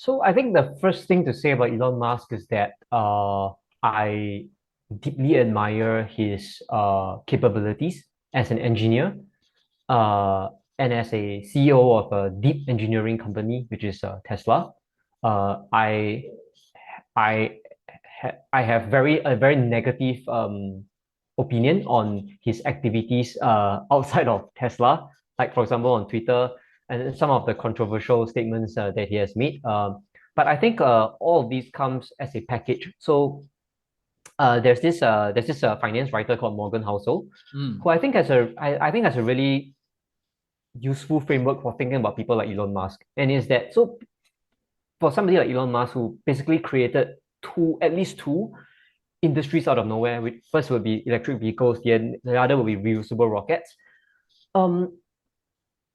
So I think the first thing to say about Elon Musk is that I deeply admire his capabilities as an engineer and as a CEO of a deep engineering company, which is Tesla. I have a very negative opinion on his activities outside of Tesla, like for example on Twitter and some of the controversial statements that he has made. But I think all of these comes as a package. So there's this finance writer called Morgan Housel, Mm. who I think has a really useful framework for thinking about people like Elon Musk. And is that so for somebody like Elon Musk who basically created at least two industries out of nowhere, which first would be electric vehicles, the other will be reusable rockets. Um,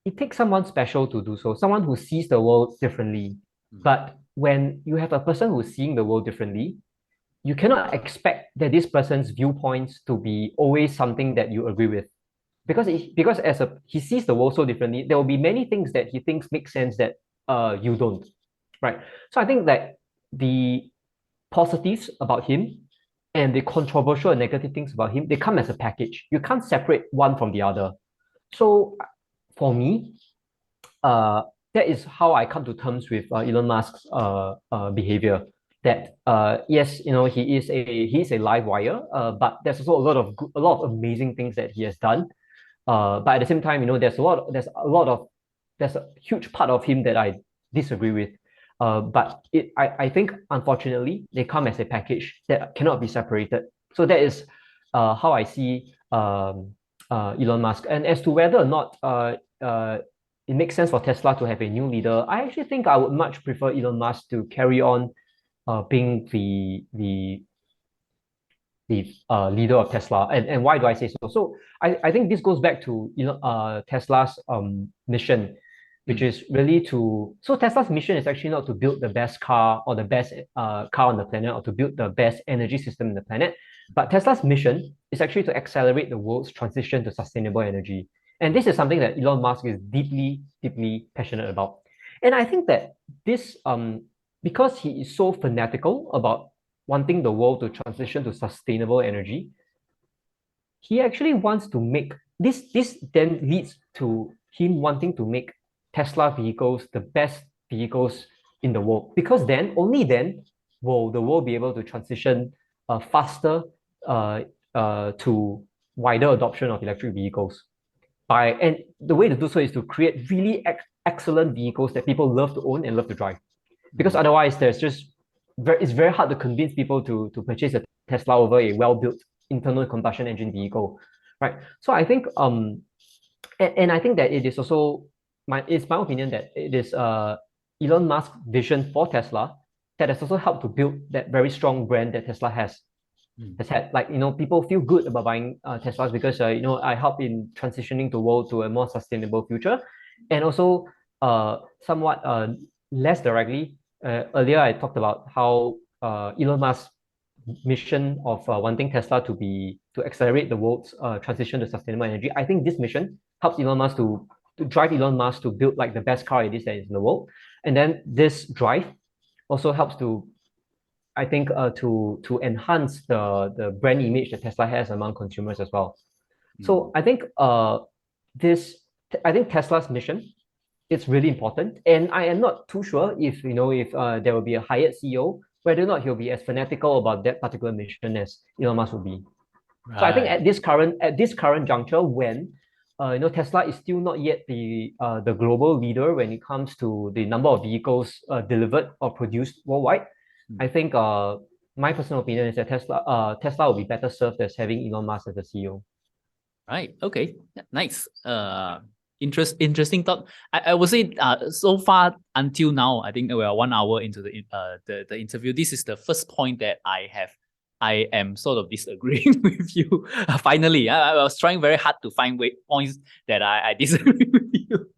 it takes someone special to do so, someone who sees the world differently. Mm. But when you have a person who's seeing the world differently, you cannot expect that this person's viewpoints to be always something that you agree with. Because he sees the world so differently, there will be many things that he thinks make sense that you don't. Right. So I think that the positives about him and the controversial and negative things about him, they come as a package. You can't separate one from the other. So for me, uh, that is how I come to terms with Elon Musk's behavior. That yes, he is a live wire, but there's also a lot of amazing things that he has done. But at the same time, there's a huge part of him that I disagree with. I think unfortunately they come as a package that cannot be separated. So that is how I see Elon Musk. And as to whether or not it makes sense for Tesla to have a new leader, I actually think I would much prefer Elon Musk to carry on being the leader of Tesla. And why do I say so? So I think this goes back to Tesla's mission, which Mm. is really so Tesla's mission is actually not to build the best car or the best car on the planet or to build the best energy system in the planet, but Tesla's mission is actually to accelerate the world's transition to sustainable energy. And this is something that Elon Musk is deeply, deeply passionate about. And I think that this because he is so fanatical about wanting the world to transition to sustainable energy, he actually wants to make this then leads to him wanting to make Tesla vehicles the best vehicles in the world, because then only then will the world be able to transition faster uh, to wider adoption of electric vehicles. And the way to do so is to create really excellent vehicles that people love to own and love to drive, because Mm. otherwise it's very hard to convince people to purchase a Tesla over a well-built internal combustion engine vehicle, right? So I think and I think that it is also it's my opinion that it is Elon Musk's vision for Tesla that has also helped to build that very strong brand that Tesla Mm. has had. Like, people feel good about buying Teslas because I help in transitioning the world to a more sustainable future. And also somewhat less directly, earlier I talked about how Elon Musk's mission of wanting Tesla to accelerate the world's transition to sustainable energy. I think this mission helps Elon Musk to drive Elon Musk to build like the best car it is that is in the world. And then this drive also helps to, I think, to enhance the brand image that Tesla has among consumers as well. Mm. So this I think Tesla's mission, it's really important, and I am not too sure if there will be a hired CEO, whether or not he'll be as fanatical about that particular mission as Elon Musk will be. So I think Right. at this current juncture, when Tesla is still not yet the global leader when it comes to the number of vehicles delivered or produced worldwide, Mm. I think my personal opinion is that Tesla will be better served as having Elon Musk as the CEO. Right. Okay. Yeah, nice. Interesting thought. I would say so far until now, I think we are 1 hour into the interview. This is the first point that I am sort of disagreeing with you. Finally, I was trying very hard to find points that I disagree with you.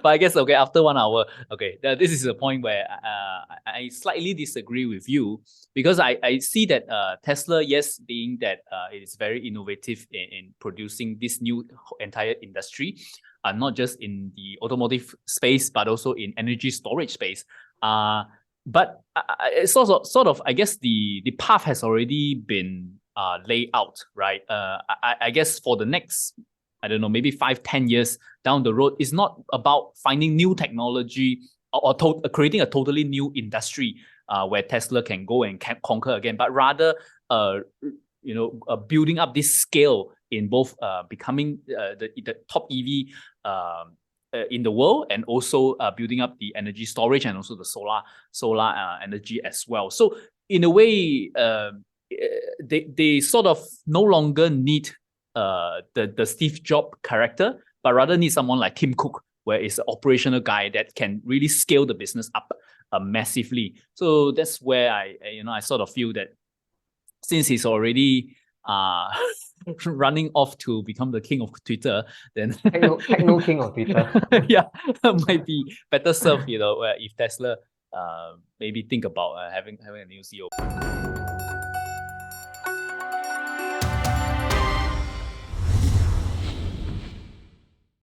But I guess okay, after 1 hour, okay, this is a point where I slightly disagree with you, because I see that Tesla, yes, being that it is very innovative in producing this new entire industry, not just in the automotive space but also in energy storage space. But it's also sort of, I guess the path has already been laid out, right? I guess for the next, I don't know, maybe 5-10 years down the road, it's not about finding new technology or creating a totally new industry where Tesla can go and conquer again, but rather building up this scale in both becoming the top EV in the world, and also building up the energy storage and also the solar energy as well. So in a way, they sort of no longer need the Steve Jobs character, but rather need someone like Tim Cook, where it's an operational guy that can really scale the business up massively. So that's where I sort of feel that since he's already running off to become the king of Twitter, then techno king of Twitter. Yeah, might be better served, if Tesla maybe think about having a new CEO.